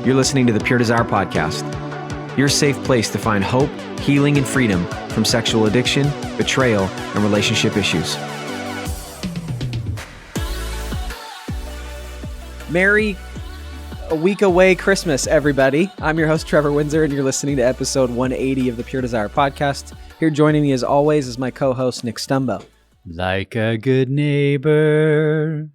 You're listening to the Pure Desire Podcast, your safe place to find hope, healing, and freedom from sexual addiction, betrayal, and relationship issues. Merry a week away Christmas, everybody. I'm your host, Trevor Windsor, and you're listening to episode 180 of the Pure Desire Podcast. Here joining me as always is my co-host, Nick Stumbo. Like a good neighbor.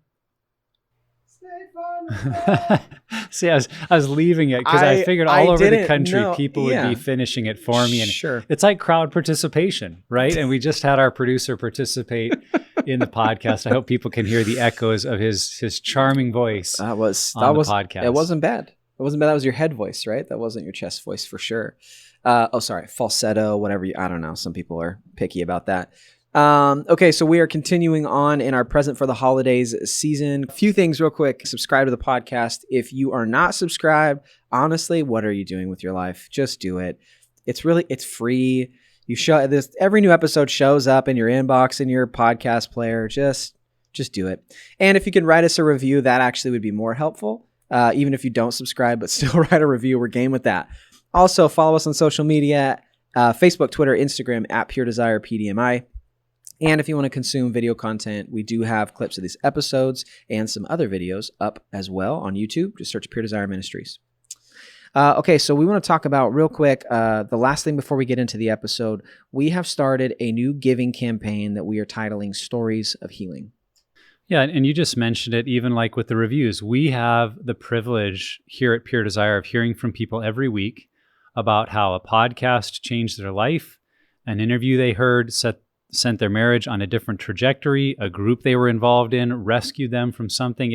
See, I was leaving it because I figured all over the country people would be finishing it for me. And sure. It's like crowd participation, right? And we just had our producer participate in the podcast. I hope people can hear the echoes of his charming voice on the podcast. It wasn't bad. It wasn't bad. That was your head voice, right? That wasn't your chest voice for sure. Falsetto, whatever. I don't know. Some people are picky about that. Okay, so we are continuing on in our Present for the Holidays season. A few things real quick. Subscribe to the podcast. If you are not subscribed, honestly, what are you doing with your life? Just do it. It's free. You show this, every new episode shows up in your inbox, in your podcast player. Just do it. And if you can write us a review, that actually would be more helpful. Even if you don't subscribe, but still write a review, we're game with that. Also, follow us on social media, Facebook, Twitter, Instagram, at Pure Desire PDMI. And if you want to consume video content, we do have clips of these episodes and some other videos up as well on YouTube. Just search Pure Desire Ministries. Okay, so we want to talk about real quick, the last thing before we get into the episode. We have started a new giving campaign that we are titling Stories of Healing. Yeah, and you just mentioned it, even like with the reviews. We have the privilege here at Pure Desire of hearing from people every week about how a podcast changed their life, an interview they heard sent their marriage on a different trajectory, a group they were involved in rescued them from something.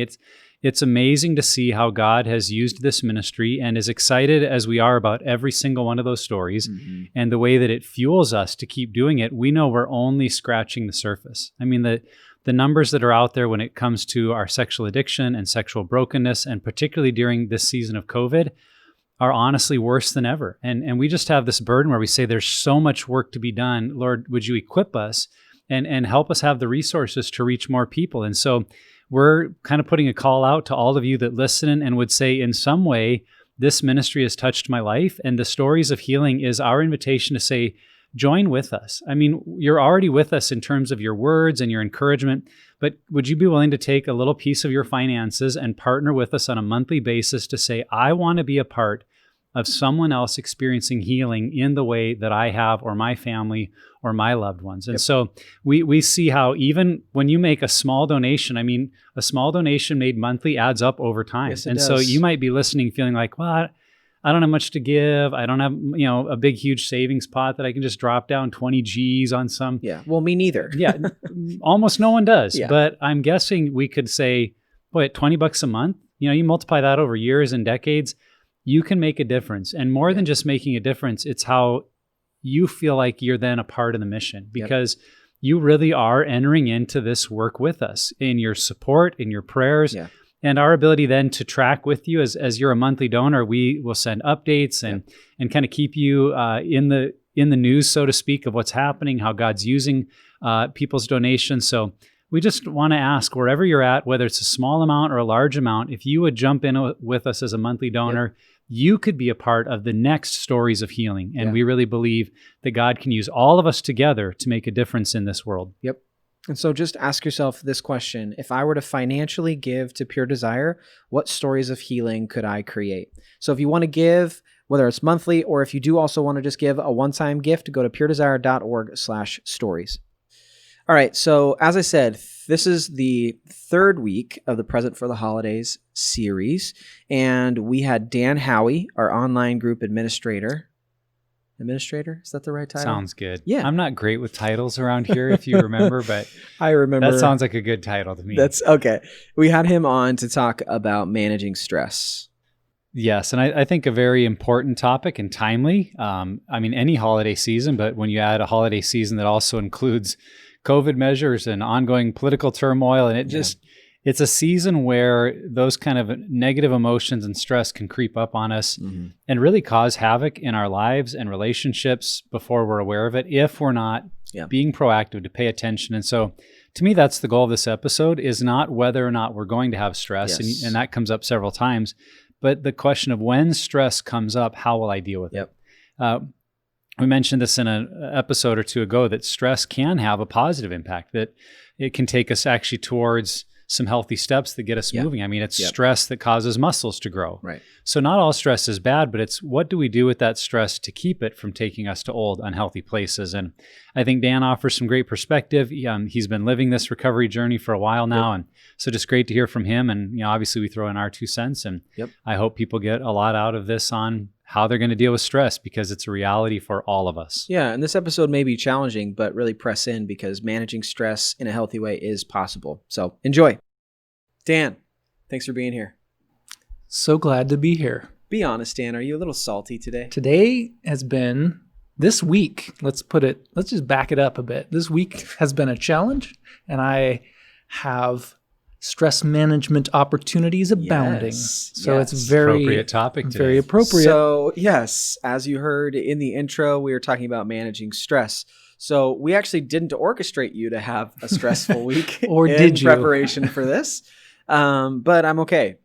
It's amazing to see how God has used this ministry, and as excited as we are about every single one of those stories and the way that it fuels us to keep doing it, we know we're only scratching the surface. I mean, the numbers that are out there when it comes to our sexual addiction and sexual brokenness, and particularly during this season of COVID, are honestly worse than ever. And we just have this burden where we say there's so much work to be done. Lord, would you equip us and help us have the resources to reach more people? And so we're kind of putting a call out to all of you that listen and would say, in some way, this ministry has touched my life, and the Stories of Healing is our invitation to say, join with us. I mean, you're already with us in terms of your words and your encouragement, but would you be willing to take a little piece of your finances and partner with us on a monthly basis to say, I want to be a part of someone else experiencing healing in the way that I have, or my family, or my loved ones. And so we see how even when you make a small donation, I mean, a small donation made monthly adds up over time. Yes, it and does. so you might be listening feeling like, well, I don't have much to give. I don't have, a big, huge savings pot that I can just drop down 20 G's on some. Yeah, well, me neither. Yeah, almost no one does. Yeah. But I'm guessing we could say, boy, at $20 a month, you multiply that over years and decades, you can make a difference. And more than just making a difference, it's how you feel like you're then a part of the mission, because you really are entering into this work with us in your support, in your prayers, and our ability then to track with you as you're a monthly donor. We will send updates and kind of keep you in the news, so to speak, of what's happening, how God's using people's donations. So we just want to ask, wherever you're at, whether it's a small amount or a large amount, if you would jump in with us as a monthly donor, you could be a part of the next Stories of Healing. And we really believe that God can use all of us together to make a difference in this world. Yep. And so just ask yourself this question: if I were to financially give to Pure Desire, what stories of healing could I create? So if you want to give, whether it's monthly, or if you do also want to just give a one-time gift, go to puredesire.org/stories. All right, so as I said, this is the third week of the Present for the Holidays series, and we had Dan Howie, our online group administrator. Administrator? Is that the right title? Sounds good. Yeah. I'm not great with titles around here, if you remember, but I remember. That sounds like a good title to me. That's okay. We had him on to talk about managing stress. Yes, and I think a very important topic and timely. Any holiday season, but when you add a holiday season that also includes COVID measures and ongoing political turmoil, and it's a season where those kind of negative emotions and stress can creep up on us and really cause havoc in our lives and relationships before we're aware of it, if we're not being proactive to pay attention. And so to me, that's the goal of this episode, is not whether or not we're going to have stress, and that comes up several times, But the question of when stress comes up, how will I deal with Yep. it? We mentioned this in an episode or two ago, that stress can have a positive impact, that it can take us actually towards some healthy steps that get us moving. I mean, it's stress that causes muscles to grow. Right. So not all stress is bad, but it's what do we do with that stress to keep it from taking us to old, unhealthy places? And I think Dan offers some great perspective. He's been living this recovery journey for a while now. And so just great to hear from him. And, obviously we throw in our 2 cents, and I hope people get a lot out of this on how they're going to deal with stress, because it's a reality for all of us. Yeah. And this episode may be challenging, but really press in, because managing stress in a healthy way is possible. So enjoy. Dan, thanks for being here. So glad to be here. Be honest, Dan, are you a little salty today? Today has been, this week, let's just back it up a bit. This week has been a challenge, and I have stress management opportunities abounding. It's very appropriate topic today. Very appropriate. So yes, as you heard in the intro, we were talking about managing stress. So we actually didn't orchestrate you to have a stressful week or in did you? Preparation for this. But I'm okay.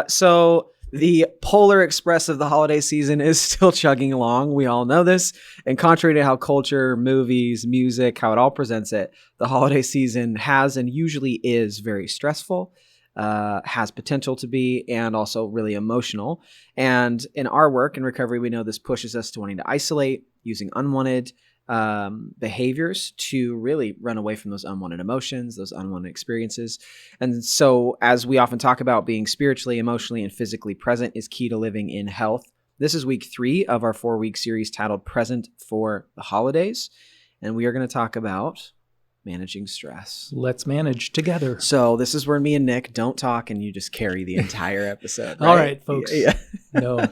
So the Polar Express of the holiday season is still chugging along. We all know this. And contrary to how culture, movies, music, how it all presents it, the holiday season has and usually is very stressful, has potential to be, and also really emotional. And in our work in recovery, we know this pushes us to wanting to isolate, using unwanted behaviors to really run away from those unwanted emotions, those unwanted experiences. And so, as we often talk about, being spiritually, emotionally, and physically present is key to living in health. This is week 3 of our 4-week series titled Present for the Holidays. And we are going to talk about managing stress. Let's manage together. So this is where me and Nick don't talk and you just carry the entire episode. All right, folks. Yeah. No.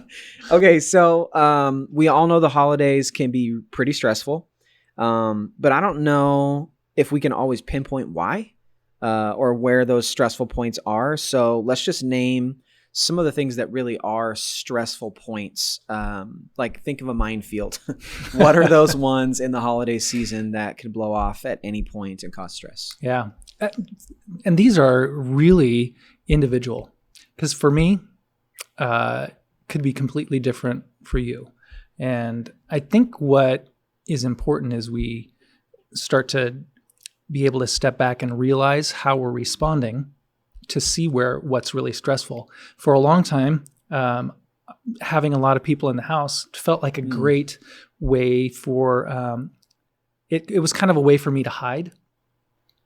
Okay, so we all know the holidays can be pretty stressful, but I don't know if we can always pinpoint why or where those stressful points are. So let's just name some of the things that really are stressful points. Like think of a minefield. What are those ones in the holiday season that could blow off at any point and cause stress? Yeah. And these are really individual, because for me, could be completely different for you. And I think what is important is we start to be able to step back and realize how we're responding to see what's really stressful. For a long time, having a lot of people in the house felt like a great way for, it was kind of a way for me to hide.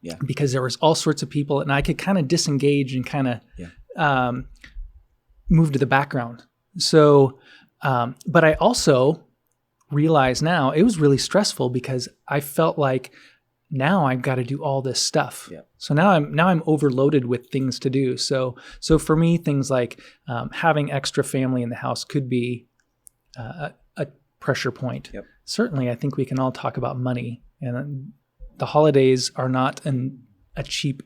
Yeah. Because there was all sorts of people and I could kind of disengage and kind of move to the background. So, but I also realize now it was really stressful because I felt like now I've got to do all this stuff. Yeah. So now I'm overloaded with things to do. So for me, things like having extra family in the house could be a pressure point. Yep. Certainly, I think we can all talk about money, and the holidays are not a cheap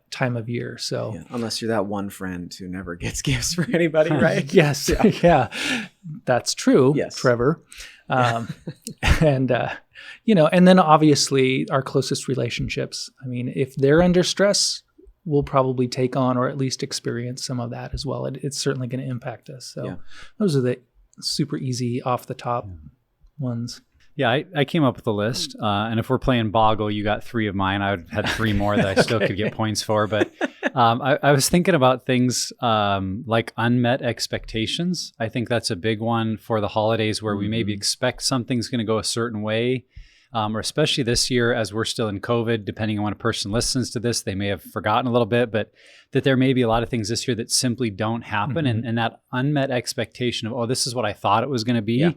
time of year. So unless you're that one friend who never gets gifts for anybody, right? Yes. Yeah, that's true. Yes. Trevor. And, and then obviously our closest relationships. I mean, if they're under stress, we'll probably take on or at least experience some of that as well. It's certainly going to impact us. So those are the super easy off the top ones. Yeah, I came up with a list. And if we're playing Boggle, you got 3 of mine. I had 3 more that I still could get points for. But I was thinking about things like unmet expectations. I think that's a big one for the holidays, where we maybe expect something's going to go a certain way. Or especially this year, as we're still in COVID, depending on when a person listens to this, they may have forgotten a little bit, but that there may be a lot of things this year that simply don't happen. And that unmet expectation of, oh, this is what I thought it was going to be.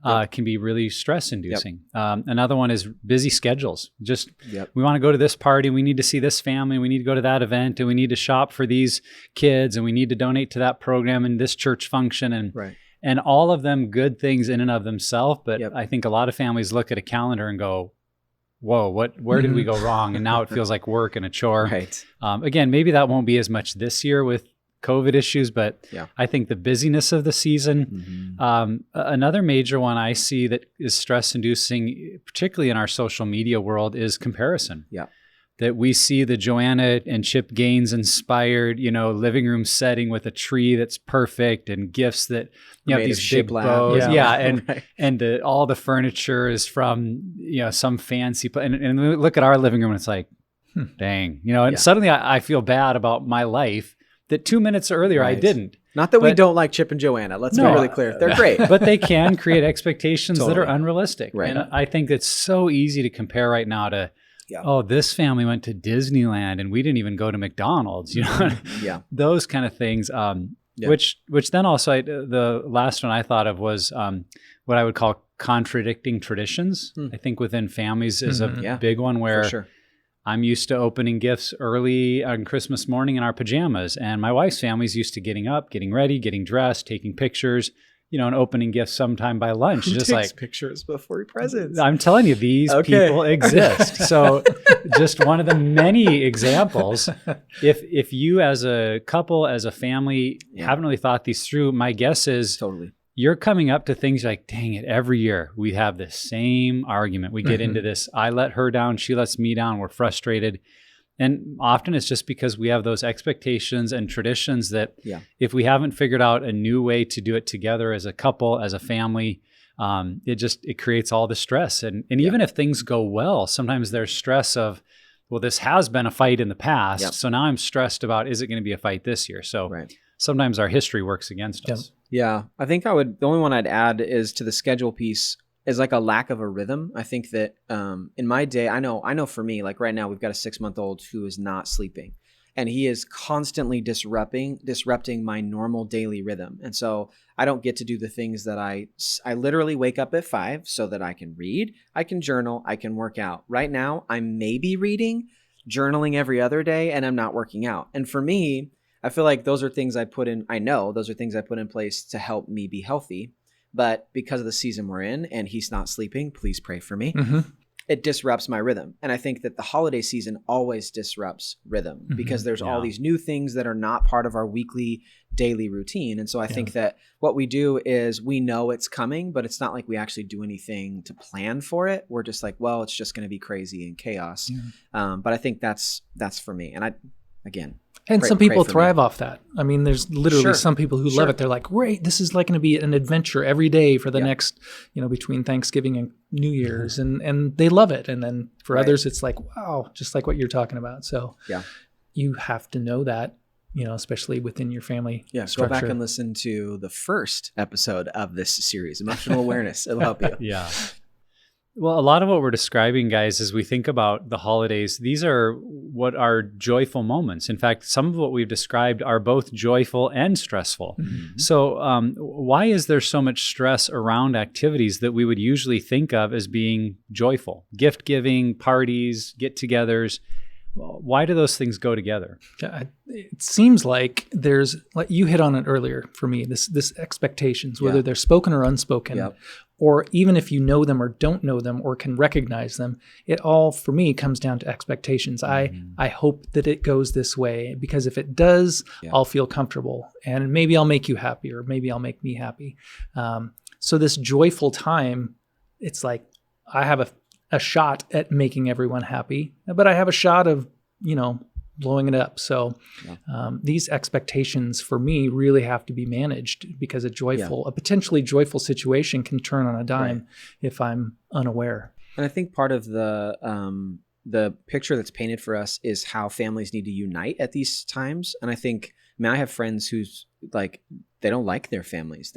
Can be really stress inducing. Another one is busy schedules. Just we want to go to this party, we need to see this family, we need to go to that event, and we need to shop for these kids, and we need to donate to that program and this church function, and all of them good things in and of themselves. But I think a lot of families look at a calendar and go, whoa, where did we go wrong? And now it feels like work and a chore. Right. Again, maybe that won't be as much this year with COVID issues, but I think the busyness of the season, another major one I see that is stress inducing, particularly in our social media world, is comparison. that we see the Joanna and Chip Gaines inspired, living room setting with a tree that's perfect and gifts that, have Made these of big shiplap. bows. Yeah. And, Right. and all the furniture is from, some fancy, and we look at our living room and it's like, dang, and Yeah. suddenly I feel bad about my life that 2 minutes earlier I Right. didn't. Not that we But- don't like Chip and Joanna. Let's be No. really clear. They're great. But they can create expectations that are Totally. unrealistic. Right. And I think it's so easy to compare right now to, Yeah. this family went to Disneyland and we didn't even go to McDonald's, Yeah. those kind of things. Yeah. Which then also the last one I thought of was what I would call contradicting traditions. I think within families is a Yeah. big one where For sure. I'm used to opening gifts early on Christmas morning in our pajamas, and my wife's family's used to getting up, getting ready, getting dressed, taking pictures, and opening gifts sometime by lunch. Who Just takes like pictures before presents? I'm telling you, these Okay. people exist. So just one of the many examples. If you as a couple, as a family, haven't really thought these through, my guess is Totally. you're coming up to things like, dang it, every year we have this same argument. We get into this, I let her down, she lets me down, we're frustrated. And often it's just because we have those expectations and traditions that if we haven't figured out a new way to do it together as a couple, as a family, it creates all the stress. And even if things go well, sometimes there's stress of, well, this has been a fight in the past. Yep. So now I'm stressed about, is it going to be a fight this year? So Right. sometimes our history works against us. Yeah. I think the only one I'd add is to the schedule piece is like a lack of a rhythm. I think that in my day, I know for me, like right now we've got a 6-month-old who is not sleeping and he is constantly disrupting my normal daily rhythm. And so I don't get to do the things that I literally wake up at 5 so that I can read, I can journal, I can work out. Right now I'm maybe reading, journaling every other day, and I'm not working out. And for me, I feel like those are things I know those are things I put in place to help me be healthy. But because of the season we're in and he's not sleeping, please pray for me. It disrupts my rhythm. And I think that the holiday season always disrupts rhythm because there's all these new things that are not part of our weekly, daily routine. And so I think that what we do is we know it's coming, but it's not like we actually do anything to plan for it. We're just like, well, it's just going to be crazy and chaos. But I think that's for me. And And Pray- some people pray for thrive me. off that. I mean, there's literally Sure. some people who Sure. love it. They're like, great, this is like going to be an adventure every day for the next, between Thanksgiving and New Year's. And they love it. And then for Right. others, it's like, wow, just like what you're talking about. So Yeah. you have to know that, especially within your family structure. Go back and listen to the first episode of this series, Emotional Awareness. It'll help you. Yeah. Well, a lot of what we're describing, guys, as we think about the holidays, these are what are joyful moments. In fact, some of what we've described are both joyful and stressful. So why is there so much stress around activities that we would usually think of as being joyful? Gift giving, parties, get-togethers. Why do those things go together? It seems like there's, like you hit on it earlier for me, this expectations, whether they're spoken or unspoken, Yep. or even if you know them or don't know them or can recognize them, it all for me comes down to expectations. I hope that it goes this way because if it does, I'll feel comfortable and maybe I'll make you happy or maybe I'll make me happy. So this joyful time, it's like I have a shot at making everyone happy, but I have a shot of, blowing it up. So these expectations for me really have to be managed because a potentially joyful situation can turn on a dime if I'm unaware. And I think part of the picture that's painted for us is how families need to unite at these times. And I have friends who's like, they don't like their families.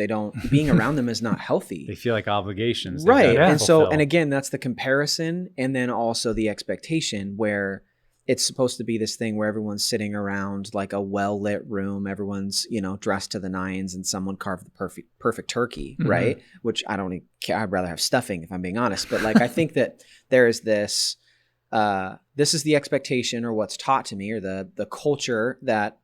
Being around them is not healthy. They feel like obligations. Right. They've got to And so, fulfill. and again, that's the comparison. And then also the expectation where it's supposed to be this thing where everyone's sitting around like a well-lit room. Everyone's, dressed to the nines and someone carved the perfect turkey. Right. Which I don't even care. I'd rather have stuffing if I'm being honest. But like, I think that there is this is the expectation or what's taught to me or the culture that,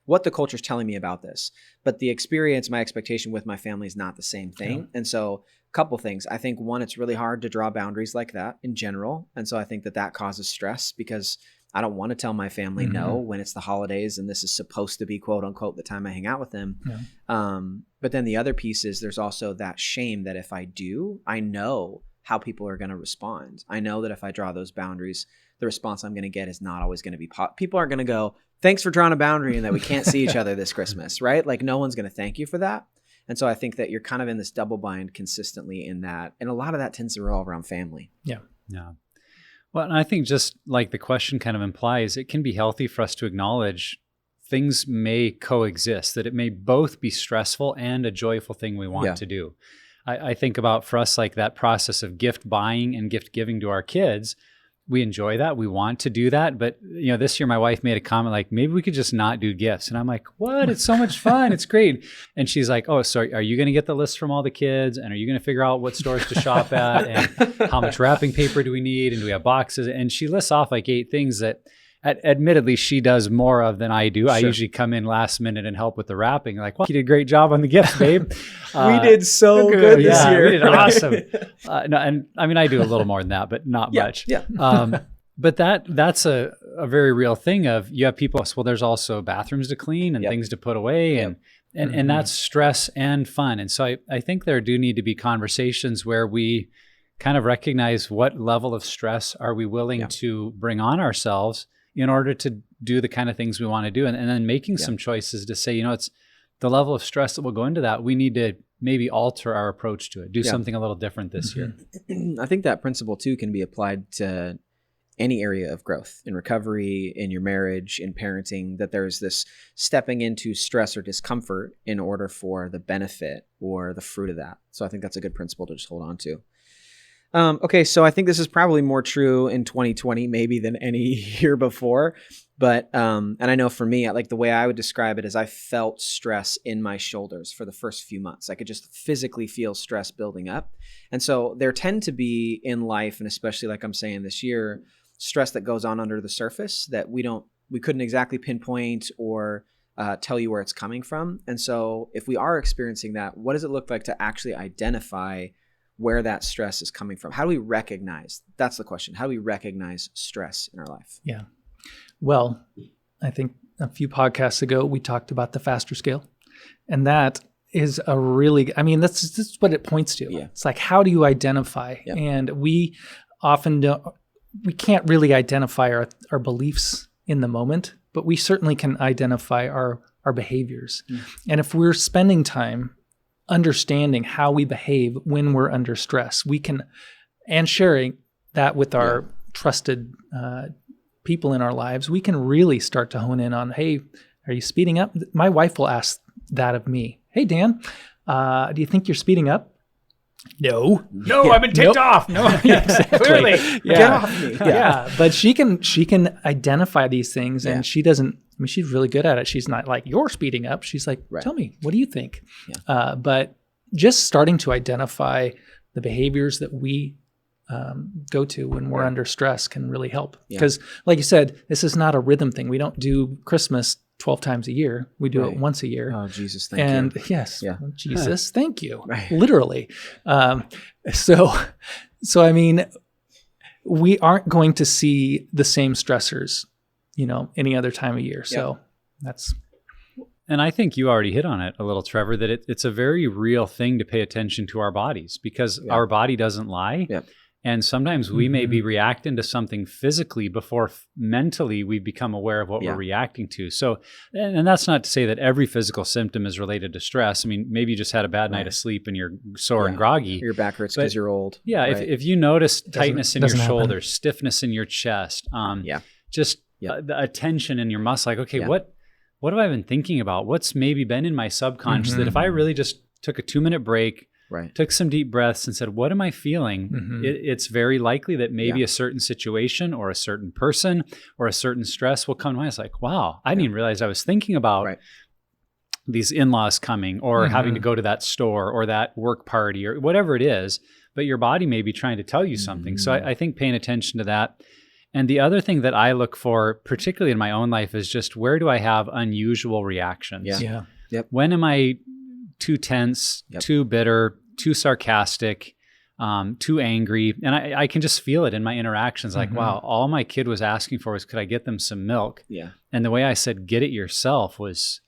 what the culture is telling me about this, but the experience, my expectation with my family is not the same thing. Yeah. And so a couple things, I think one, it's really hard to draw boundaries like that in general. And so I think that causes stress because I don't want to tell my family no when it's the holidays and this is supposed to be quote unquote the time I hang out with them. Yeah. But then the other piece is there's also that shame that if I do, I know how people are going to respond. I know that if I draw those boundaries, the response I'm going to get is not always going to be people aren't going to go, thanks for drawing a boundary and that we can't see each other this Christmas, right? Like no one's going to thank you for that. And so I think that you're kind of in this double bind consistently in that. And a lot of that tends to revolve around family. Yeah. Yeah. Well, and I think just like the question kind of implies, it can be healthy for us to acknowledge things may coexist, that it may both be stressful and a joyful thing we want to do. I think about for us, like that process of gift buying and gift giving to our kids. We enjoy that. We want to do that. But, this year my wife made a comment like, maybe we could just not do gifts. And I'm like, what? It's so much fun. It's great. And she's like, oh, so are you going to get the list from all the kids? And are you going to figure out what stores to shop at? And how much wrapping paper do we need? And do we have boxes? And she lists off like 8 things that admittedly she does more of than I do. Sure. I usually come in last minute and help with the wrapping. Like, well, you did a great job on the gifts, babe. We did so good this year. We did awesome. No, and I mean, I do a little more than that, but not much. Yeah. But that's a very real thing of you have people, well, there's also bathrooms to clean and things to put away and that's stress and fun. And so I think there do need to be conversations where we kind of recognize what level of stress are we willing to bring on ourselves in order to do the kind of things we want to do. And then making some choices to say, it's the level of stress that will go into that. We need to maybe alter our approach to it, do something a little different this year. I think that principle too can be applied to any area of growth, in recovery, in your marriage, in parenting, that there's this stepping into stress or discomfort in order for the benefit or the fruit of that. So I think that's a good principle to just hold on to. Okay, so I think this is probably more true in 2020 maybe than any year before. But, and I know for me, like the way I would describe it is I felt stress in my shoulders for the first few months. I could just physically feel stress building up. And so there tend to be in life, and especially like I'm saying this year, stress that goes on under the surface that we couldn't exactly pinpoint or tell you where it's coming from. And so if we are experiencing that, what does it look like to actually identify where that stress is coming from? How do we recognize? That's the question. How do we recognize stress in our life? Yeah. Well, I think a few podcasts ago, we talked about the faster scale. And that is that's what it points to. Yeah. It's like, how do you identify? Yep. And we often we can't really identify our beliefs in the moment, but we certainly can identify our behaviors. And if we're spending time understanding how we behave when we're under stress, and sharing that with our trusted people in our lives, we can really start to hone in on, hey, are you speeding up? My wife will ask that of me. Hey, Dan, do you think you're speeding up? No, I've been ticked off. No, exactly. Clearly. Get off me. Yeah. But she can identify these things, and she doesn't. I mean, she's really good at it. She's not like, you're speeding up. She's like, tell me, what do you think? Yeah. But just starting to identify the behaviors that we go to when we're under stress can really help. Because like you said, this is not a rhythm thing. We don't do Christmas 12 times a year. We do it once a year. Oh, Jesus, thank you. And yes, Jesus, thank you. Right. Literally. So I mean, we aren't going to see the same stressors, any other time of year. So that's... And I think you already hit on it a little, Trevor, that it's a very real thing to pay attention to our bodies, because our body doesn't lie. Yeah. And sometimes we may be reacting to something physically before mentally we become aware of what we're reacting to. So, and that's not to say that every physical symptom is related to stress. I mean, maybe you just had a bad night of sleep and you're sore and groggy. Your back hurts because you're old. Yeah. Right? If you notice tightness in your shoulders, stiffness in your chest, just a tension in your muscle, like, okay, what have I been thinking about? What's maybe been in my subconscious that if I really just took a 2-minute break, took some deep breaths and said, what am I feeling? It's very likely that maybe a certain situation or a certain person or a certain stress will come to mind. It's like, wow, I didn't even realize I was thinking about these in-laws coming or having to go to that store or that work party or whatever it is, but your body may be trying to tell you something. So I think paying attention to that. And the other thing that I look for, particularly in my own life, is just where do I have unusual reactions? When am I too tense, too bitter, too sarcastic, too angry? And I can just feel it in my interactions. Like, wow, all my kid was asking for was, could I get them some milk? Yeah. And the way I said, get it yourself was,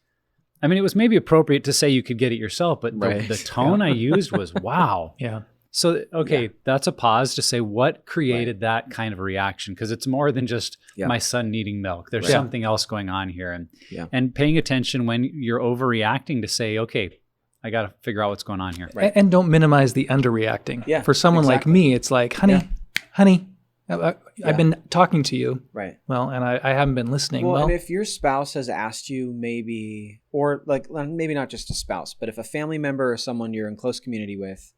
it was maybe appropriate to say you could get it yourself, but the tone I used was, wow. Yeah. So, okay, that's a pause to say what created that kind of a reaction, because it's more than just my son needing milk. There's something else going on here, and paying attention when you're overreacting to say, okay, I got to figure out what's going on here. Right. And don't minimize the underreacting. Yeah, For someone like me, it's like, honey, I've been talking to you. Right. Well, and I haven't been listening. Well, and if your spouse has asked you maybe, or like maybe not just a spouse, but if a family member or someone you're in close community with,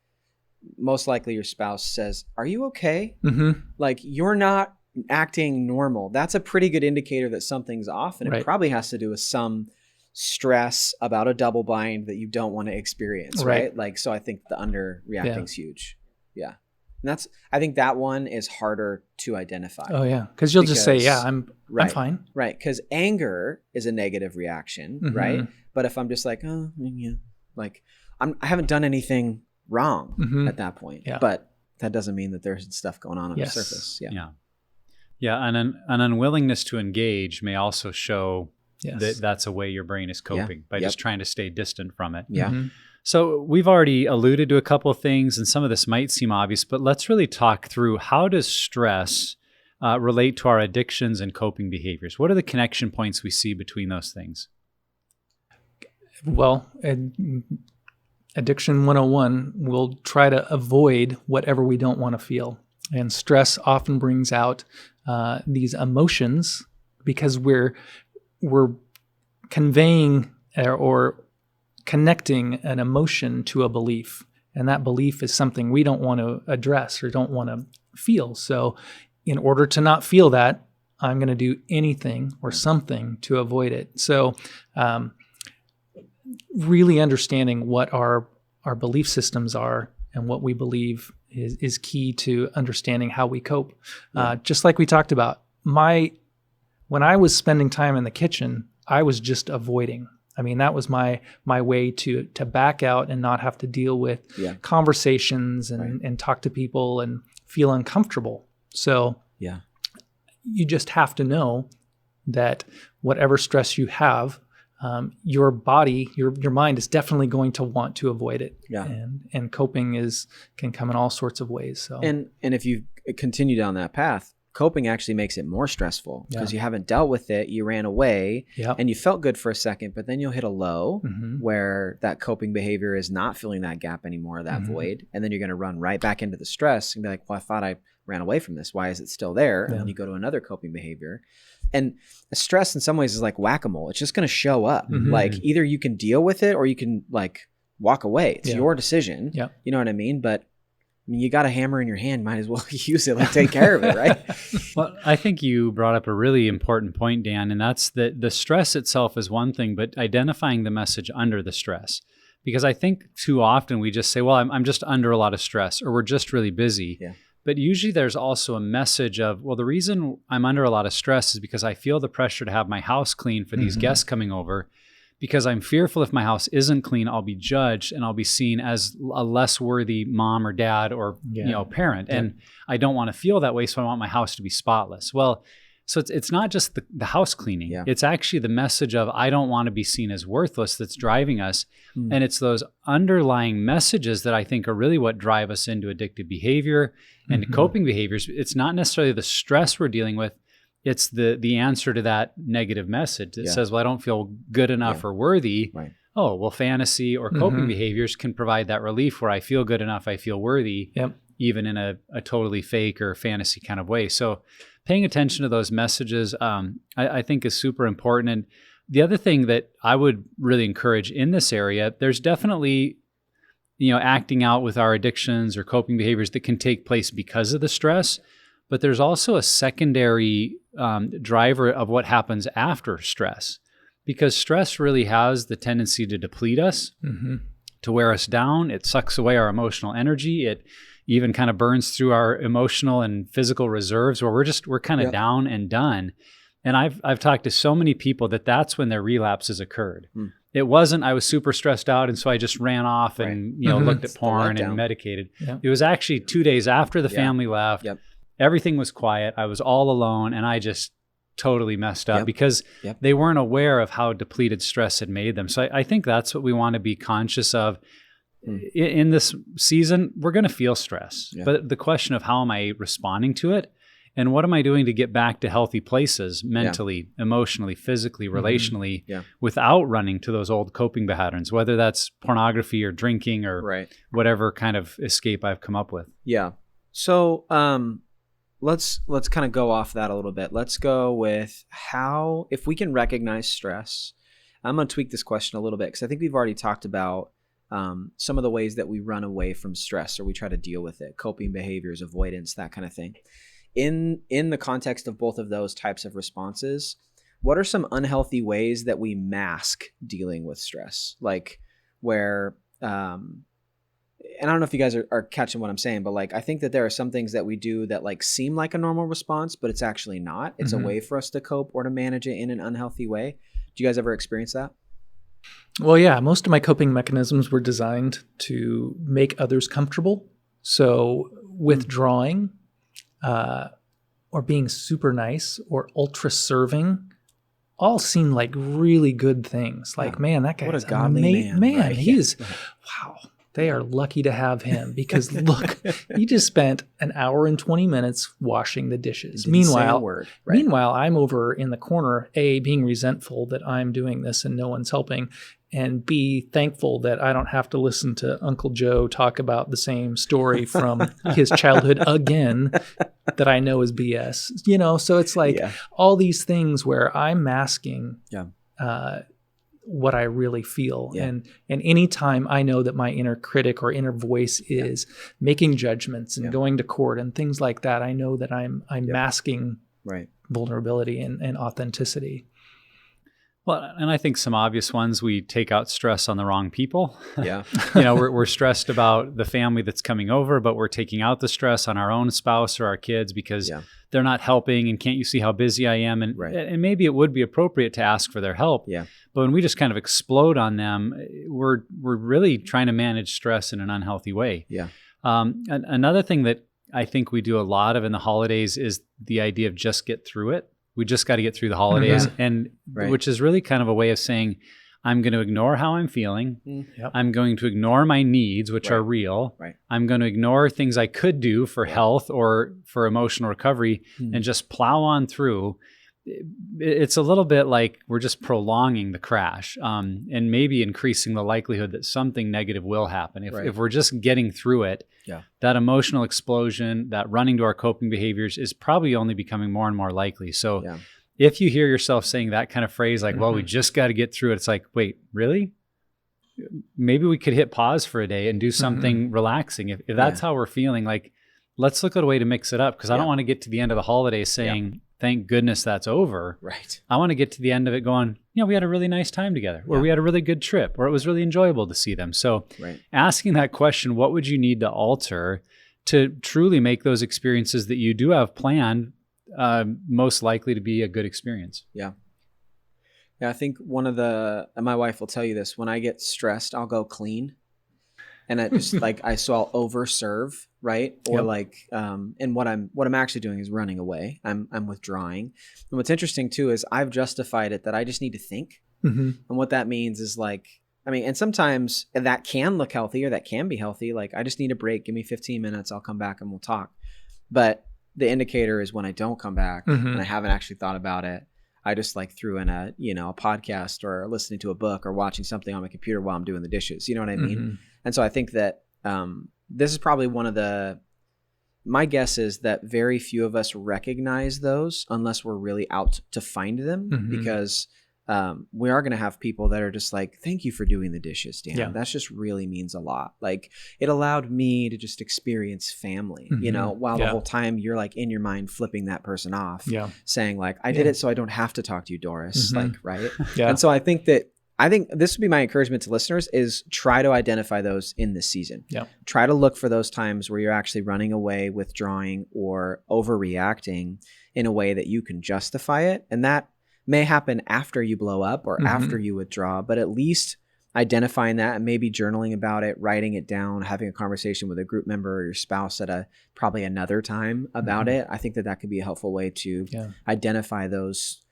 most likely your spouse says, "Are you okay?" Mm-hmm. Like you're not acting normal. That's a pretty good indicator that something's off, and it probably has to do with some stress about a double bind that you don't want to experience, right? Like, so I think the underreacting's huge. Yeah. And I think that one is harder to identify. Oh yeah. Because you'll just say, yeah, I'm fine. Right. Because anger is a negative reaction, right? But if I'm just like, oh, yeah, like I haven't done anything wrong at that point. Yeah. But that doesn't mean that there's stuff going on the surface. Yeah. Yeah. And an unwillingness to engage may also show that that's a way your brain is coping by just trying to stay distant from it. Yeah. So we've already alluded to a couple of things, and some of this might seem obvious, but let's really talk through, how does stress relate to our addictions and coping behaviors? What are the connection points we see between those things? Well, Addiction 101 will try to avoid whatever we don't want to feel. And stress often brings out these emotions because we're conveying or connecting an emotion to a belief. And that belief is something we don't want to address or don't want to feel. So in order to not feel that, I'm going to do anything or something to avoid it. So really understanding what our belief systems are and what we believe is key to understanding how we cope. Just like we talked about, when I was spending time in the kitchen, I was just avoiding. I mean, that was my way to back out and not have to deal with conversations and talk to people and feel uncomfortable. So you just have to know that whatever stress you have, your body, your mind is definitely going to want to avoid it. Yeah. And coping can come in all sorts of ways. So and if you continue down that path, coping actually makes it more stressful because you haven't dealt with it. You ran away and you felt good for a second, but then you'll hit a low where that coping behavior is not filling that gap anymore, that void. And then you're going to run right back into the stress and be like, well, I thought I ran away from this. Why is it still there? And then you go to another coping behavior. And stress in some ways is like whack-a-mole. It's just going to show up. Like either you can deal with it or you can like walk away. It's your decision. Yeah. You know what I mean? But I mean, you got a hammer in your hand, might as well use it, like take care of it, right? Well, I think you brought up a really important point, Dan, and that's that the stress itself is one thing, but identifying the message under the stress. Because I think too often we just say, well, I'm just under a lot of stress, or we're just really busy. Yeah. But usually there's also a message of, well, the reason I'm under a lot of stress is because I feel the pressure to have my house clean for these guests coming over, because I'm fearful if my house isn't clean, I'll be judged and I'll be seen as a less worthy mom or dad or parent. Yeah. And I don't want to feel that way, so I want my house to be spotless. Well, so it's not just the house cleaning. Yeah. It's actually the message of I don't want to be seen as worthless that's driving us. And it's those underlying messages that I think are really what drive us into addictive behavior and coping behaviors. It's not necessarily the stress we're dealing with. It's the answer to that negative message that says, well, I don't feel good enough or worthy. Right. Oh, well, fantasy or coping behaviors can provide that relief where I feel good enough, I feel worthy, even in a totally fake or fantasy kind of way. So paying attention to those messages, I think is super important. And the other thing that I would really encourage in this area, there's definitely, acting out with our addictions or coping behaviors that can take place because of the stress. But there's also a secondary driver of what happens after stress, because stress really has the tendency to deplete us, to wear us down. It sucks away our emotional energy. It even kind of burns through our emotional and physical reserves where we're kind of down and done. And I've talked to so many people that's when their relapses occurred. It wasn't, I was super stressed out and so I just ran off and looked at porn and medicated. It was actually 2 days after the family left. Everything was quiet. I was all alone and I just totally messed up because they weren't aware of how depleted stress had made them. So I think that's what we want to be conscious of. in this season, we're going to feel stress. Yeah. But the question of how am I responding to it and what am I doing to get back to healthy places mentally, emotionally, physically, relationally, without running to those old coping patterns, whether that's pornography or drinking or whatever kind of escape I've come up with. Yeah. So let's kind of go off that a little bit. Let's go with how, if we can recognize stress. I'm going to tweak this question a little bit because I think we've already talked about some of the ways that we run away from stress or we try to deal with it, coping behaviors, avoidance, that kind of thing. In the context of both of those types of responses, what are some unhealthy ways that we mask dealing with stress? Like where, and I don't know if you guys are catching what I'm saying, but like, I think that there are some things that we do that like seem like a normal response, but it's actually not. It's a way for us to cope or to manage it in an unhealthy way. Do you guys ever experience that? Well, yeah, most of my coping mechanisms were designed to make others comfortable. So withdrawing, or being super nice or ultra serving all seem like really good things. Like, man, that guy is a godly man. Right? He's, wow, they are lucky to have him because look, he just spent an hour and 20 minutes washing the dishes. Meanwhile, I'm over in the corner, A, being resentful that I'm doing this and no one's helping, and B, thankful that I don't have to listen to Uncle Joe talk about the same story from his childhood again that I know is BS. You know, so it's like all these things where I'm masking what I really feel. Yeah. And anytime I know that my inner critic or inner voice is making judgments and going to court and things like that, I know that I'm masking vulnerability and authenticity. Well, and I think some obvious ones, we take out stress on the wrong people. Yeah. You know, we're stressed about the family that's coming over, but we're taking out the stress on our own spouse or our kids because they're not helping. And can't you see how busy I am? And maybe it would be appropriate to ask for their help. Yeah. But when we just kind of explode on them, we're really trying to manage stress in an unhealthy way. Yeah. Another thing that I think we do a lot of in the holidays is the idea of just get through it. We just got to get through the holidays, and which is really kind of a way of saying, I'm going to ignore how I'm feeling. Yep. I'm going to ignore my needs, which are real. Right. I'm going to ignore things I could do for health or for emotional recovery and just plow on through. It's a little bit like we're just prolonging the crash and maybe increasing the likelihood that something negative will happen. If we're just getting through it, that emotional explosion, that running to our coping behaviors is probably only becoming more and more likely. So if you hear yourself saying that kind of phrase, like, well, we just got to get through it. It's like, wait, really? Maybe we could hit pause for a day and do something relaxing. If that's how we're feeling, like, let's look at a way to mix it up. Because I don't want to get to the end of the holiday saying, thank goodness that's over. Right. I want to get to the end of it going, we had a really nice time together, or we had a really good trip, or it was really enjoyable to see them. So asking that question, what would you need to alter to truly make those experiences that you do have planned most likely to be a good experience? Yeah. Yeah, I think my wife will tell you this, when I get stressed, I'll go clean. And I just I'll overserve, right? Or and what I'm actually doing is running away. I'm withdrawing. And what's interesting too is I've justified it that I just need to think. And what that means is and sometimes that can look healthy or that can be healthy. Like, I just need a break. Give me 15 minutes. I'll come back and we'll talk. But the indicator is when I don't come back and I haven't actually thought about it. I just threw in a podcast or listening to a book or watching something on my computer while I'm doing the dishes. You know what I mean? And so I think that this is probably my guess is that very few of us recognize those unless we're really out to find them, because we are going to have people that are just like, thank you for doing the dishes, Dan. Yeah. That just really means a lot. Like, it allowed me to just experience family, while the whole time you're in your mind flipping that person off, saying I did it so I don't have to talk to you, Doris. Right. Yeah. And so I think this would be my encouragement to listeners is try to identify those in this season. Yeah. Try to look for those times where you're actually running away, withdrawing, or overreacting in a way that you can justify it. And that may happen after you blow up or after you withdraw, but at least identifying that and maybe journaling about it, writing it down, having a conversation with a group member or your spouse at probably another time about it. I think that could be a helpful way to identify those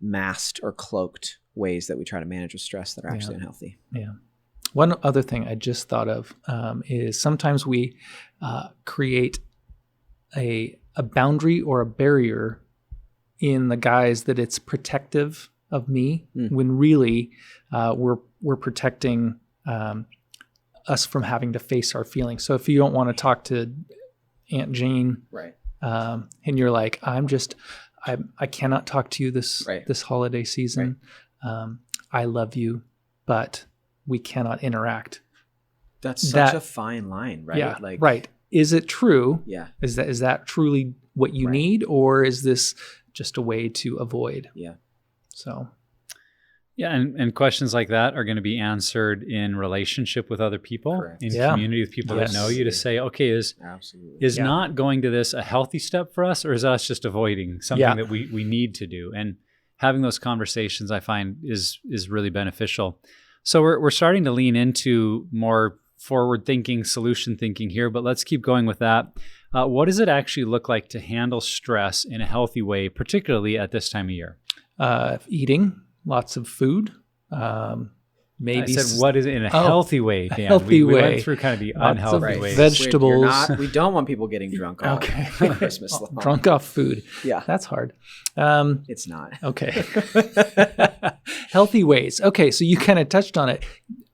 masked or cloaked ways that we try to manage with stress that are actually unhealthy. Yeah. One other thing I just thought of is sometimes we create a boundary or a barrier in the guise that it's protective of me, when really we're protecting us from having to face our feelings. So if you don't want to talk to Aunt Jane, Right. And you're like, I cannot talk to you this holiday season. I love you, but we cannot interact. That's such a fine line, right? Yeah, right. Is it true? Yeah. Is that truly what you need, or is this just a way to avoid? Yeah. So. Yeah, and questions like that are going to be answered in relationship with other people, Correct. in community with people that know you, to say, okay, is not going to this a healthy step for us, or is us just avoiding something that we need to do? And having those conversations, I find, is really beneficial. So we're starting to lean into more forward thinking, solution thinking here, but let's keep going with that. What does it actually look like to handle stress in a healthy way, particularly at this time of year? Eating lots of food. Maybe I said, what is it in a healthy way, Dan? Healthy way. We went through kind of the unhealthy ways. Vegetables. We don't want people getting drunk all Christmas long. Drunk off food. Yeah. That's hard. It's not. Okay. Healthy ways. Okay, so you kind of touched on it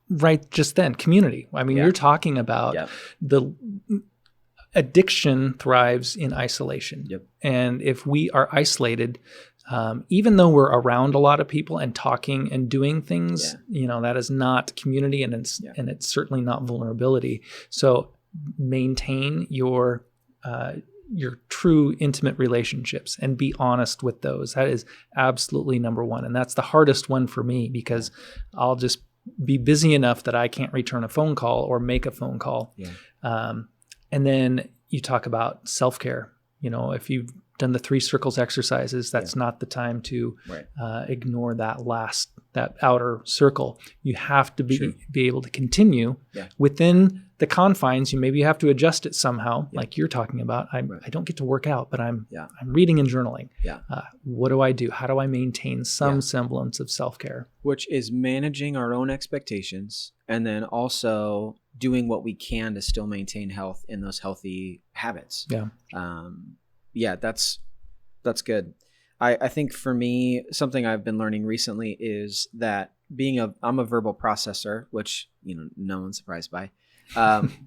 right just then. Community. I mean, you're talking about the addiction thrives in isolation. Yep. And if we are isolated, even though we're around a lot of people and talking and doing things, that is not community, and it's certainly not vulnerability. So maintain your true intimate relationships and be honest with those. That is absolutely number one. And that's the hardest one for me, because I'll just be busy enough that I can't return a phone call or make a phone call. Yeah. And then you talk about self-care. If you've done the 3 circles exercises, that's not the time to ignore that outer circle. You have to be able to continue within the confines. You have to adjust it somehow, like you're talking about. I don't get to work out, but I'm reading and journaling. What do I do? How do I maintain some semblance of self-care? Which is managing our own expectations, and then also doing what we can to still maintain health in those healthy habits. That's good. I think for me, something I've been learning recently is that I'm a verbal processor, which, no one's surprised by.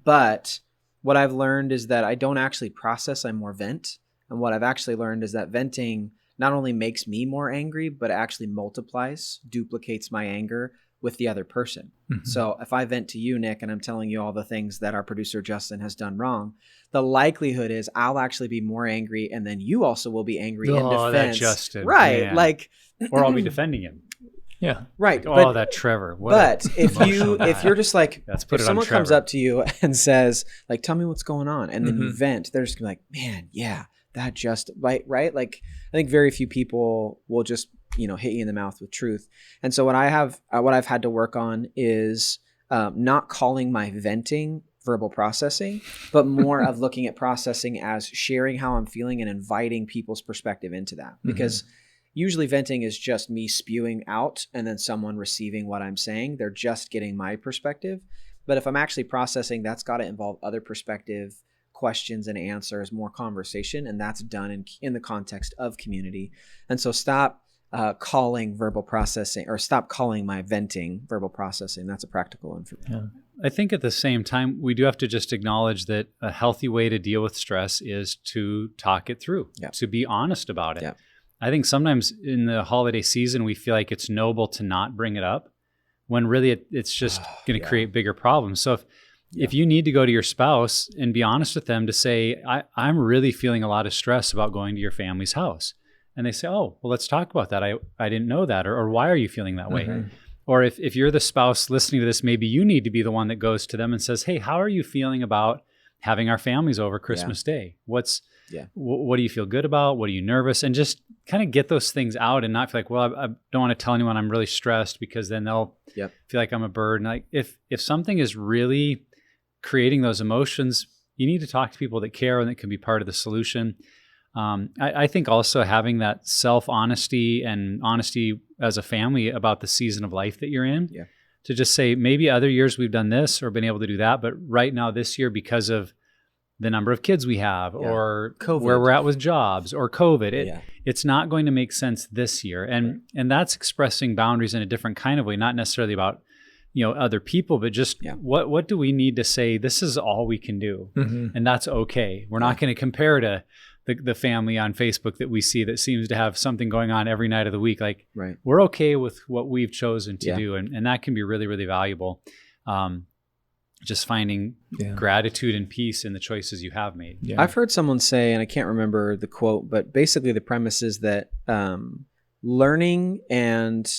But what I've learned is that I don't actually process, I more vent. And what I've actually learned is that venting not only makes me more angry, but it actually duplicates my anger with the other person. Mm-hmm. So if I vent to you, Nick, and I'm telling you all the things that our producer Justin has done wrong, the likelihood is I'll actually be more angry, and then you also will be angry in defense. That Justin. Right. Man. Or I'll be defending him. Yeah. Right. That Trevor. But if you're just like, if someone comes Trevor. up to you and says, like, tell me what's going on, and then you vent, they're just gonna be like, man, yeah, that just right. Like, I think very few people will just, hit you in the mouth with truth. And so what I've had to work on is not calling my venting verbal processing, but more of looking at processing as sharing how I'm feeling and inviting people's perspective into that. Because usually venting is just me spewing out and then someone receiving what I'm saying. They're just getting my perspective. But if I'm actually processing, that's got to involve other perspective, questions and answers, more conversation. And that's done in the context of community. And so stop calling verbal processing, or stop calling my venting verbal processing. That's a practical one for me. Yeah. I think at the same time, we do have to just acknowledge that a healthy way to deal with stress is to talk it through, to be honest about it. I think sometimes in the holiday season, we feel like it's noble to not bring it up, when really it's just going to create bigger problems. So if you need to go to your spouse and be honest with them to say, I'm really feeling a lot of stress about going to your family's house. And they say, oh, well, let's talk about that. I didn't know that. Or why are you feeling that way? Or if you're the spouse listening to this, maybe you need to be the one that goes to them and says, hey, how are you feeling about having our families over Christmas Day? What do you feel good about? What are you nervous? And just kind of get those things out and not feel like, well, I don't want to tell anyone I'm really stressed, because then they'll feel like I'm a burden. Like if something is really creating those emotions, you need to talk to people that care and that can be part of the solution. I think also having that self-honesty and honesty as a family about the season of life that you're in. to just say, maybe other years we've done this or been able to do that, but right now this year, because of the number of kids we have or COVID. where we're at with jobs or COVID, Yeah. it's not going to make sense this year. And that's expressing boundaries in a different kind of way, not necessarily about, other people, but just what do we need to say? This is all we can do. And that's okay. We're not going to compare to the family on Facebook that we see that seems to have something going on every night of the week. Like we're okay with what we've chosen to do. And that can be really, really valuable. Just finding gratitude and peace in the choices you have made. Yeah. I've heard someone say, and I can't remember the quote, but basically the premise is that learning and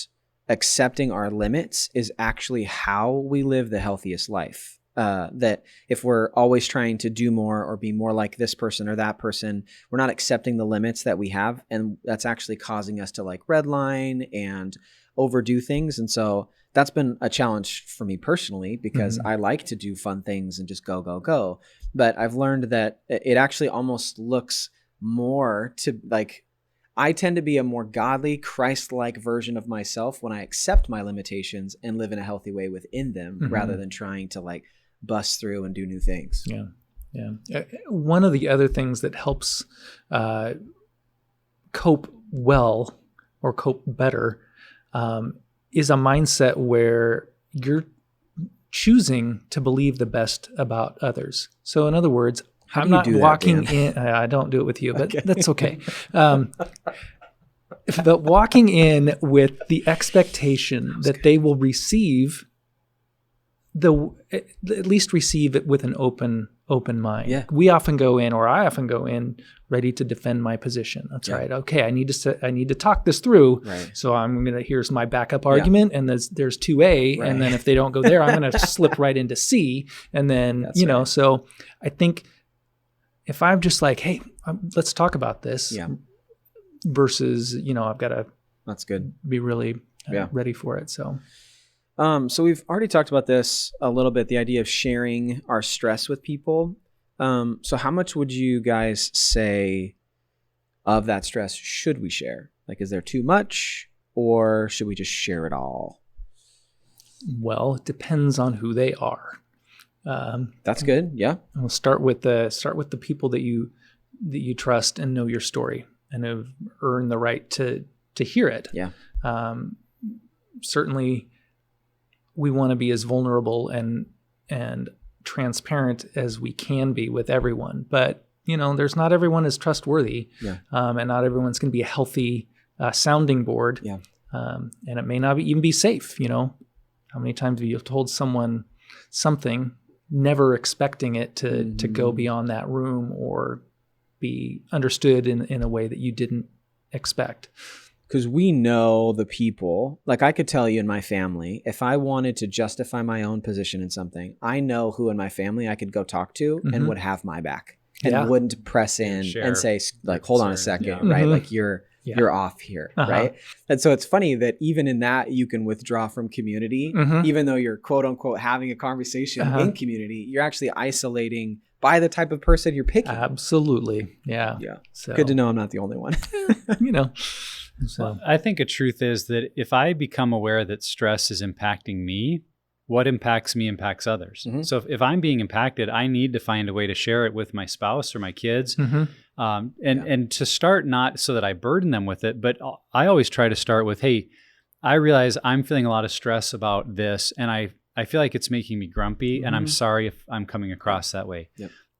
accepting our limits is actually how we live the healthiest life. That if we're always trying to do more or be more like this person or that person, we're not accepting the limits that we have. And that's actually causing us to like redline and overdo things. And so that's been a challenge for me personally, because I like to do fun things and just go, go, go. But I've learned that it actually almost looks more to like, I tend to be a more godly, Christ-like version of myself when I accept my limitations and live in a healthy way within them, rather than trying to like bust through and do new things. Yeah. Yeah. One of the other things that helps cope well or cope better is a mindset where you're choosing to believe the best about others. So in other words, I'm not walking in, I don't do it with you, but that's okay. But walking in with the expectation that they will receive at least receive it with an open mind. Yeah. We often go in, or I often go in, ready to defend my position. That's right. Okay, I need to talk this through. Right. So here's my backup argument, and there's 2A, and then if they don't go there, I'm going to slip right into C, and then So I think if I'm just like, hey, let's talk about this, versus I've got to be really ready for it. So we've already talked about this a little bit, the idea of sharing our stress with people. So how much would you guys say of that stress should we share? Like, is there too much, or should we just share it all? Well, it depends on who they are. That's good. Yeah. We'll start with the people that you trust and know your story and have earned the right to hear it. Yeah. Certainly, we want to be as vulnerable and transparent as we can be with everyone, but there's not everyone is trustworthy, and not everyone's going to be a healthy sounding board, and it may not even be safe. How many times have you told someone something, never expecting it to go beyond that room or be understood in a way that you didn't expect? Because we know the people, like I could tell you in my family, if I wanted to justify my own position in something, I know who in my family I could go talk to and would have my back and wouldn't press in and say, like, hold on a second, right? Like you're off here, right? And so it's funny that even in that you can withdraw from community, even though you're quote unquote having a conversation in community, you're actually isolating by the type of person you're picking. Absolutely. Yeah. Yeah. So. Good to know I'm not the only one. So well, I think a truth is that if I become aware that stress is impacting me, what impacts me impacts others. So if I'm being impacted, I need to find a way to share it with my spouse or my kids. And to start, not so that I burden them with it, but I always try to start with, hey, I realize I'm feeling a lot of stress about this, and I feel like it's making me grumpy, and I'm sorry if I'm coming across that way.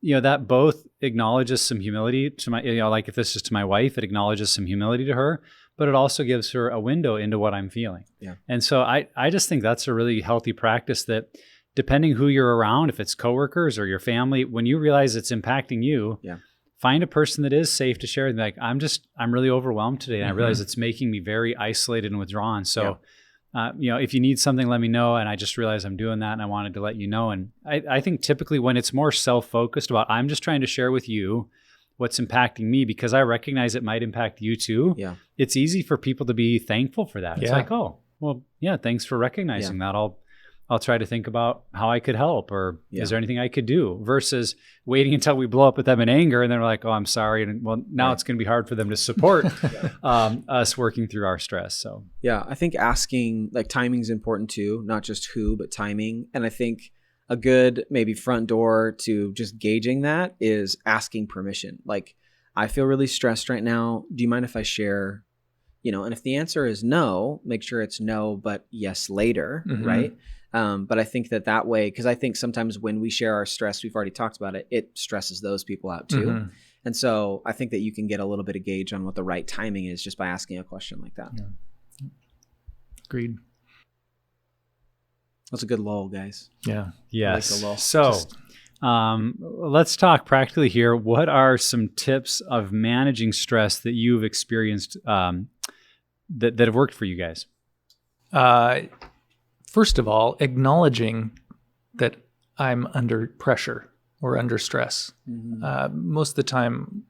That both acknowledges some humility to my, like if this is to my wife, it acknowledges some humility to her, but it also gives her a window into what I'm feeling. And so I just think that's a really healthy practice, that depending who you're around, if it's coworkers or your family, when you realize it's impacting you, find a person that is safe to share. Like, I'm really overwhelmed today, and I realize it's making me very isolated and withdrawn. So if you need something, let me know. And I just realized I'm doing that, and I wanted to let you know. And I think typically when it's more self-focused about, I'm just trying to share with you what's impacting me because I recognize it might impact you too. It's easy for people to be thankful for that. It's like, oh, well, yeah, thanks for recognizing that. I'll try to think about how I could help, or Yeah. is there anything I could do, versus waiting until we blow up at them in anger and then we're like, oh, I'm sorry. And well, now it's going to be hard for them to support us working through our stress. So Yeah, I think asking, like, timing is important too, not just who, but timing. And I think a good maybe front door to just gauging that is asking permission. Like, I feel really stressed right now. Do you mind if I share? And if the answer is no, make sure it's no, but yes later, right? But I think that way, because I think sometimes when we share our stress, we've already talked about it, it stresses those people out too. And so I think that you can get a little bit of gauge on what the right timing is just by asking a question like that. Yeah. Agreed. That's a good lull, guys. Yeah. yes. I like the lull. So let's talk practically here. What are some tips of managing stress that you've experienced that have worked for you guys? First of all, acknowledging that I'm under pressure or under stress. Most of the time,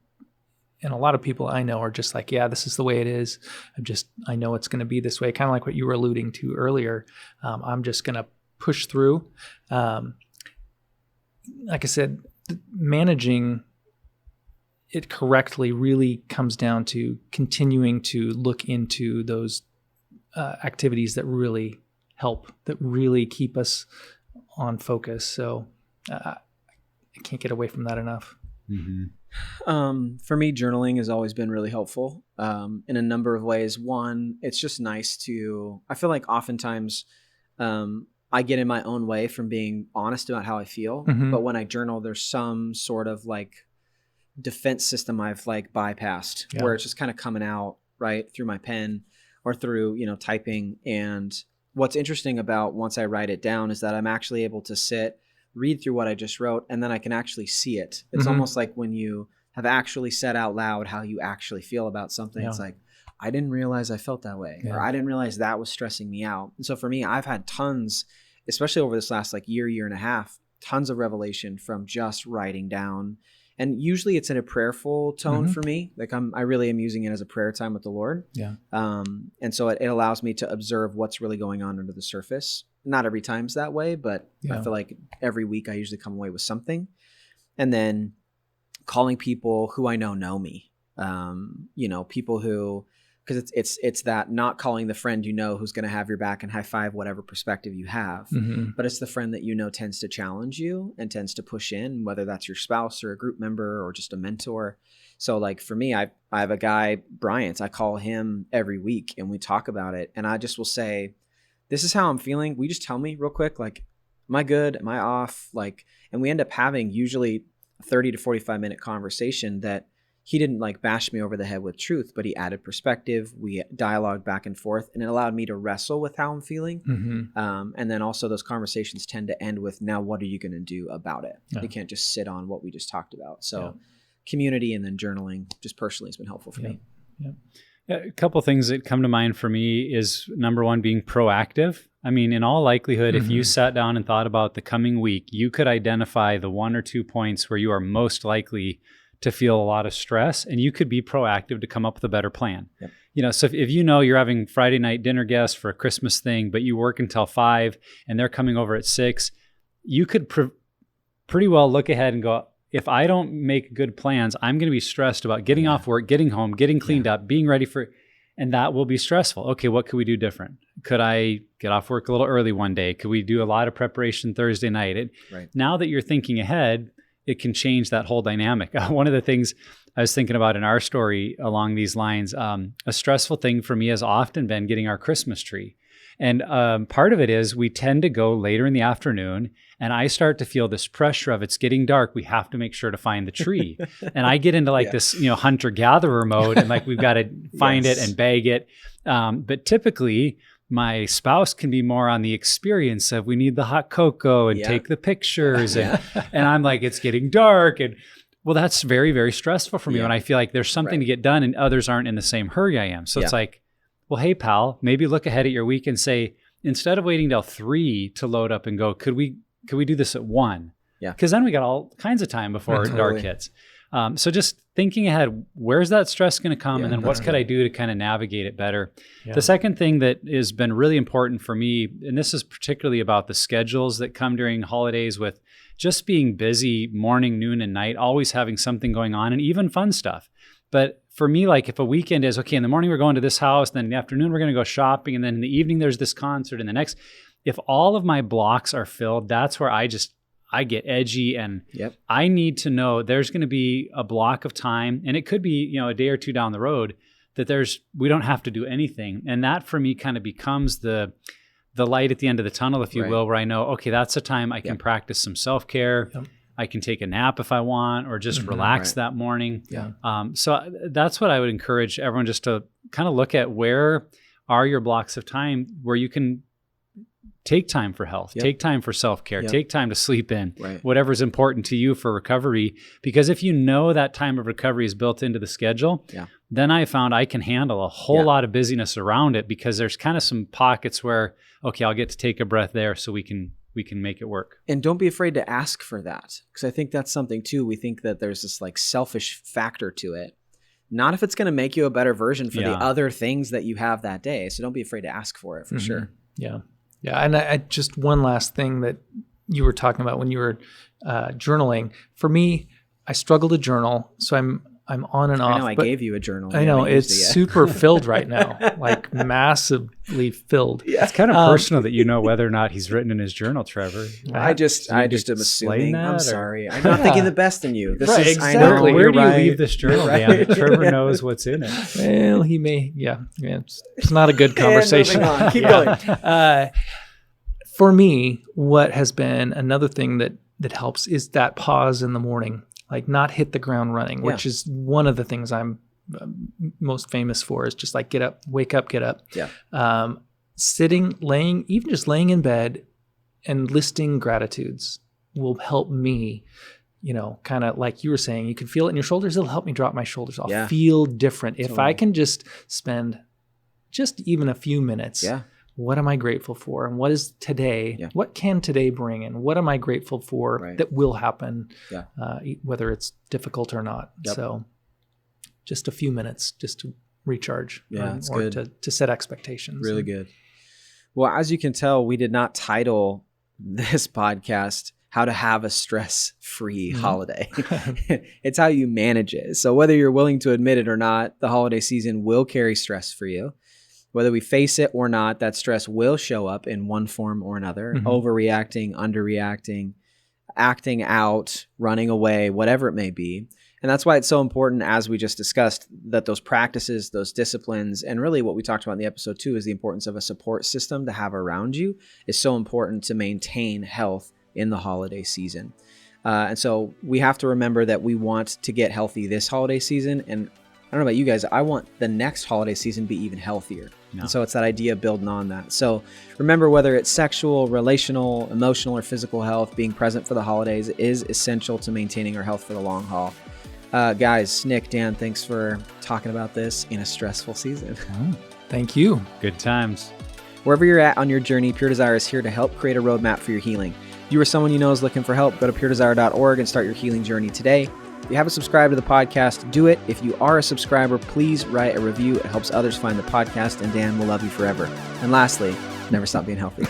and a lot of people I know are just like, yeah, this is the way it is. I know it's going to be this way. Kind of like what you were alluding to earlier. I'm just going to push through. Like I said, managing it correctly really comes down to continuing to look into those activities that really help, that really keep us on focus. So I can't get away from that enough. For me, journaling has always been really helpful in a number of ways. One, it's just nice I feel like oftentimes I get in my own way from being honest about how I feel. But when I journal, there's some sort of like defense system I've like bypassed where it's just kind of coming out right through my pen or through, typing. And what's interesting about once I write it down is that I'm actually able to read through what I just wrote, and then I can actually see it. It's almost like when you have actually said out loud how you actually feel about something. It's like, I didn't realize I felt that way, or I didn't realize that was stressing me out. And so for me, I've had tons, especially over this last like year and a half, tons of revelation from just writing down. And usually it's in a prayerful tone for me. Like I really am using it as a prayer time with the Lord. And so it allows me to observe what's really going on under the surface. Not every time's that way, but I feel like every week I usually come away with something. And then calling people who I know me, people who, because it's that not calling the friend who's going to have your back and high five whatever perspective you have, but it's the friend that tends to challenge you and tends to push in, whether that's your spouse or a group member or just a mentor. So like for me, I have a guy, Bryant, I call him every week and we talk about it. And I just will say, this is how I'm feeling. Will you just tell me real quick, like, am I good? Am I off? Like, and we end up having usually a 30 to 45 minute conversation that he didn't like bash me over the head with truth, but he added perspective. We dialogued back and forth, and it allowed me to wrestle with how I'm feeling. And then also those conversations tend to end with, now what are you going to do about it? You can't just sit on what we just talked about. So community and then journaling just personally has been helpful for me. A couple things that come to mind for me is number one, being proactive. I mean, in all likelihood, if you sat down and thought about the coming week, you could identify the 1 or 2 points where you are most likely to feel a lot of stress, and you could be proactive to come up with a better plan. So if you're having Friday night dinner guests for a Christmas thing, but you work until 5 and they're coming over at 6, you could pretty well look ahead and go, if I don't make good plans, I'm going to be stressed about getting off work, getting home, getting cleaned up, being ready and that will be stressful. Okay, what could we do different? Could I get off work a little early one day? Could we do a lot of preparation Thursday night? Now that you're thinking ahead, it can change that whole dynamic. One of the things I was thinking about in our story along these lines, a stressful thing for me has often been getting our Christmas tree. And part of it is we tend to go later in the afternoon, and I start to feel this pressure of it's getting dark. We have to make sure to find the tree. And I get into like this, hunter-gatherer mode, and like we've got to find it and bag it. But typically, my spouse can be more on the experience of we need the hot cocoa and take the pictures. And I'm like, it's getting dark. And well, that's very, very stressful for me when I feel like there's something to get done and others aren't in the same hurry I am. So it's like, well, hey, pal, maybe look ahead at your week and say, instead of waiting till 3 to load up and go, could we do this at 1? Because then we got all kinds of time before dark hits. So just thinking ahead, where's that stress going to come? And then what could I do to kind of navigate it better? Yeah. The second thing that has been really important for me, and this is particularly about the schedules that come during holidays with just being busy morning, noon, and night, always having something going on, and even fun stuff. But for me, like if a weekend is, okay, in the morning we're going to this house, then in the afternoon we're going to go shopping, and then in the evening there's this concert, and the next, if all of my blocks are filled, that's where I get edgy, and I need to know there's going to be a block of time, and it could be, a day or two down the road that we don't have to do anything. And that for me kind of becomes the light at the end of the tunnel, if you will, where I know, okay, that's a time I can practice some self-care. I can take a nap if I want, or just relax that morning. So that's what I would encourage everyone, just to kind of look at where are your blocks of time where you can take time for health, take time for self-care, take time to sleep in, whatever's important to you for recovery. Because if you know that time of recovery is built into the schedule, then I found I can handle a whole lot of busyness around it, because there's kind of some pockets where, okay, I'll get to take a breath there so we can make it work. And don't be afraid to ask for that, because I think that's something too. We think that there's this like selfish factor to it. Not if it's going to make you a better version for the other things that you have that day. So don't be afraid to ask for it, for sure. Yeah. Yeah. And I just one last thing that you were talking about when you were journaling. For me, I struggle to journal. So I'm on and off. I know, I gave you a journal. I know, it's super filled right now, like massively filled. It's kind of personal that you know whether or not he's written in his journal, Trevor. I just am assuming. I'm sorry. I'm not thinking the best in you. This is, exactly. I know, where do you leave this journal, Dan? Trevor knows what's in it. Well, he may. Yeah. It's not a good conversation. Keep going. For me, what has been another thing that helps is that pause in the morning. Like not hit the ground running, which is one of the things I'm most famous for, is just like get up, wake up, get up. Yeah. Even just laying in bed and listing gratitudes will help me, kind of like you were saying, you can feel it in your shoulders. It'll help me drop my shoulders. I'll feel different. If I can just spend just even a few minutes. Yeah. What am I grateful for? And what is today? Yeah. What can today bring? And what am I grateful for that will happen, whether it's difficult or not? Yep. So just a few minutes just to recharge or to set expectations. Really good. Well, as you can tell, we did not title this podcast How to Have a Stress-Free Holiday. It's how you manage it. So whether you're willing to admit it or not, the holiday season will carry stress for you. Whether we face it or not, that stress will show up in one form or another, overreacting, underreacting, acting out, running away, whatever it may be. And that's why it's so important, as we just discussed, that those practices, those disciplines, and really what we talked about in the episode too, is the importance of a support system to have around you is so important to maintain health in the holiday season. And so we have to remember that we want to get healthy this holiday season. And I don't know about you guys, I want the next holiday season to be even healthier. No. And so it's that idea of building on that. So remember, whether it's sexual, relational, emotional, or physical health, being present for the holidays is essential to maintaining our health for the long haul. Guys, Nick, Dan, thanks for talking about this in a stressful season. Thank you. Good times. Wherever you're at on your journey, Pure Desire is here to help create a roadmap for your healing. If you or someone you know is looking for help, go to puredesire.org and start your healing journey today. If you haven't subscribed to the podcast, do it. If you are a subscriber, please write a review. It helps others find the podcast, and Dan will love you forever. And lastly, never stop being healthy.